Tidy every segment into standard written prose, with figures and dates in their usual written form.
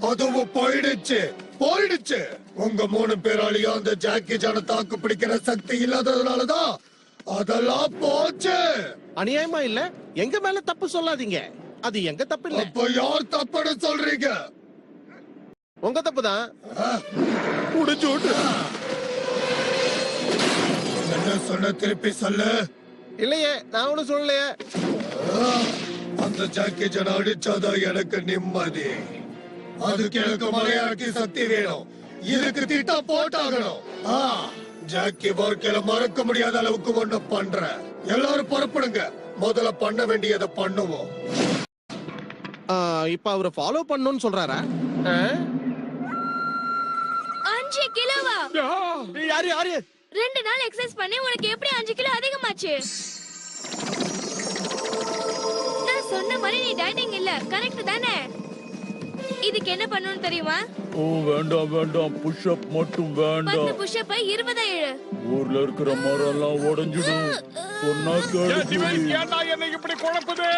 அதுவும் போயிடுச்சு. உங்க 3 பேராலையும் அந்த ஜாக்கி சானை தாக்கு பிடிக்கிற சக்தி இல்லாததுனாலதான் அதெல்லாம் போச்சு. அநியாயமா இல்ல? எங்க மேல தப்பு சொல்லாதீங்க, அது எங்க தப்பு இல்ல. அப்ப யார் தப்புன்னு சொல்றீங்க? உங்க தப்பு தான். என்ன சொன்ன திருப்பி சொல்லு. இல்லையே, நான் ஒண்ணு சொல்லலையே. அந்த ஜாக்கி சானை அடிச்சாதான் எனக்கு நிம்மதி. அதுக்கு எனக்கு மலையாளி சக்தி வேணும். இதுக்கு திட்டம் போட்டாகணும். ஜாக்கி வாழ்க்கையில மறக்க முடியாத அளவுக்கு ஒண்ணு பண்ற. எல்லாரும் புறப்படுங்க, முதல்ல பண்ண வேண்டியதை பண்ணுவோம். இப்ப அவரை ஃபாலோ பண்ணணும்னு சொல்றாரா? 5 கிலோவா? யாரு 2 நாள் எக்ஸசைஸ் பண்ணி உனக்கு எப்படி 5 கிலோ அதிகமாச்சு? நான் சொன்ன மாதிரி நீ டயட்டிங் இல்ல, கரெக்ட் தானே? இதுக்கு என்ன பண்ணனும் தெரியுமா? ஓ வேண்டாம், புஷ் அப் மட்டும் வேண்டாம். 10 புஷ் அப் 20 ஏழு. ஊர்ல இருக்கிற மரம் எல்லாம் உடைஞ்சிடும். சொன்னா கேளு. ஏன்டா என்ன இப்படி குழப்புது?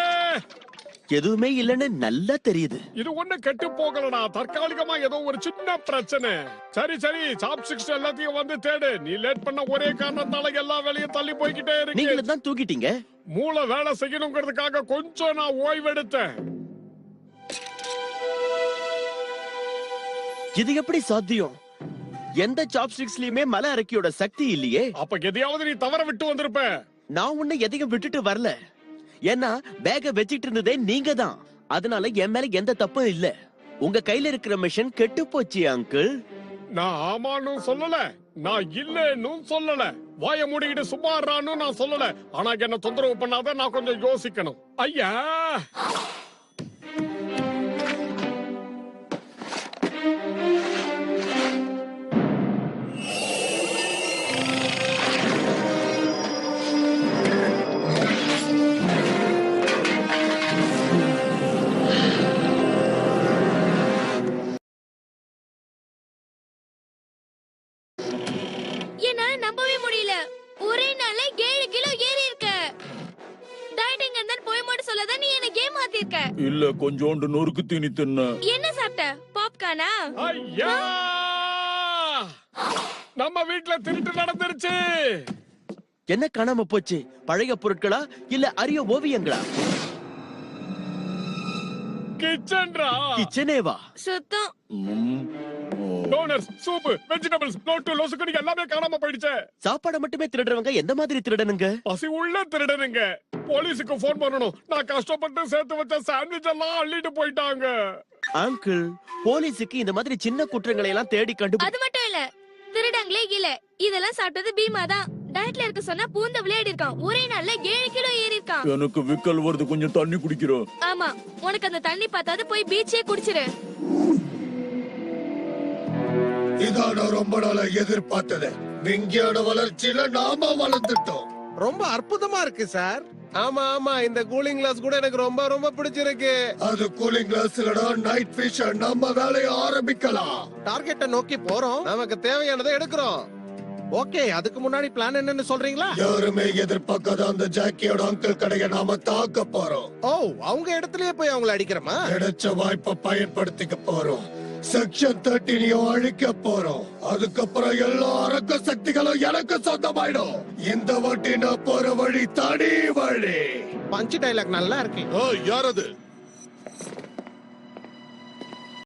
எதுவுமே இல்லன்னு நல்லா தெரியுது. இது ஒண்ணு கெட்டு போகலடா, தற்காலிகமா ஏதோ ஒரு சின்ன பிரச்சனை. சரி சாப்ஸ்டிக்ஸ் எல்லாத்தையும் வந்து தேடு. நீ லேட் பண்ண ஒரே காரணத்தால எல்லா வேலையும் தள்ளி போய்கிட்டே இருக்கு. நீங்களும் தான் தூக்கிட்டீங்க. மூளை வேலை செய்யணுங்கிறதுக்காக கொஞ்சம் நான் ஓய்வெடுத்தேன். இது எப்படி சாத்தியம்? எந்த சாப்ஸ்டிக்ஸ்லயுமே மலை அரக்கியோட சக்தி இல்லையே. அப்ப எதையாவது நீ தவற விட்டு வந்திருப்ப. நான் உன்னை எதையும் விட்டுட்டு வரல. ஏன்னா பேக வச்சிட்டு இருந்ததே நீங்க தான். அதனால என் மேல எந்த தப்பும் இல்ல. உங்க கையில இருக்கிற மிஷன் கெட்டு போச்சு அங்கிள். நான் ஆமான்னு சொல்லல, நான் இல்லன்னு சொல்லல, வாய மூடிக்கிட்டு சும்மாறான்னு நான் சொல்லல. ஆனா என்ன தொந்தரவு பண்ணாத, நான் கொஞ்சம் யோசிக்கணும். ஐயா என்னால நம்பவே முடியல. ஒரே நாள்ல 7 கிலோ ஏறி இருக்க. டயட்டிங் இருந்தா போய் மட்டும் சொல்லாத, நீ என்ன கேம் மாத்திருக்க. இல்ல, கொஞ்சோண்டு நொறுக்கு தீனி தின்ன. என்ன சாப்பிட்ட? பாப்கார்னா? ஐயா நம்ம வீட்ல திருட்டு நடந்துருச்சு. என்ன காணாம போச்சு? பழைய பொருட்களா இல்ல அரிய ஓவியங்களா? கிச்சனேவா? சுத்தம். டோனர்ஸ், சூப், வெஜிடபிள்ஸ், நோட்டு, லொசுக்கடி எல்லாமே காணாம போயிடுச்சு. சாப்பாடு மட்டுமே திருடுறவங்க எந்த மாதிரி திருடனுங்க? பசி உள்ள திருடனுங்க. போலீஸுக்கு போன் பண்ணணும். நான் கஷ்டப்பட்டு சேர்த்து வச்ச சாண்ட்விச் எல்லாம் அள்ளிட்டு போயிட்டாங்க. அங்கிள், போலீஸுக்கு இந்த மாதிரி சின்ன குற்றங்களை எல்லாம் தேடி அது மட்டும் இல்ல, திருடங்களே இல்ல. இதெல்லாம் சாப்பிட்டது பீமா தான். டயட்ல இருக்க சொன்னா பூந்த விளையாடி இருக்கான். ஒரே நாள்ல 7 கிலோ ஏறி இருக்கான். எனக்கு விக்கல் வருது, கொஞ்சம் தண்ணி குடிக்கிறோம். ஆமா, உனக்கு அந்த தண்ணி பார்த்தாது போய் பீச்சே குடிச்சிரு. இதான் நான் ரொம்ப நாளா எதிர்பார்த்தது. விஞ்ஞான வளர்ச்சியில நாம வளர்ந்துட்டோம். ரொம்ப அற்புதமா இருக்கு சார். ஆமா, இந்த கூலிங் கிளாஸ் கூட எனக்கு ரொம்ப பிடிச்சிருக்கு. அது கூலிங் கிளாஸ் இல்லடா, நைட் விஷன். நம்ம வேலையை ஆரம்பிக்கலாம். டார்கெட்டை நோக்கி போறோம், நமக்கு தேவையானதை எடுக்கிறோம். ஓகே, அதுக்கு முன்னாடி பிளான் என்னன்னு சொல்றீங்களா? யாருமே எதிர்பார்க்காத அந்த ஜாக்கியோட அங்கிள் கடையை நாம தாக்க போறோம். ஓ, அவங்க இடத்துலயே போய் அவங்களை அடிக்கிறோமா? கிடைச்ச வாய்ப்பை பயன்படுத்திக்க போறோம். செக்ஷன் 13 அழிக்க போறோம். அதுக்கப்புறம் எல்லா அரக்க சக்திகளும் எனக்கு சொந்தமாயிடும். இந்த வாட்டி நான் போற வழி தனி வழி. பஞ்ச் டைலாக் நல்லா இருக்கு. யார் அது?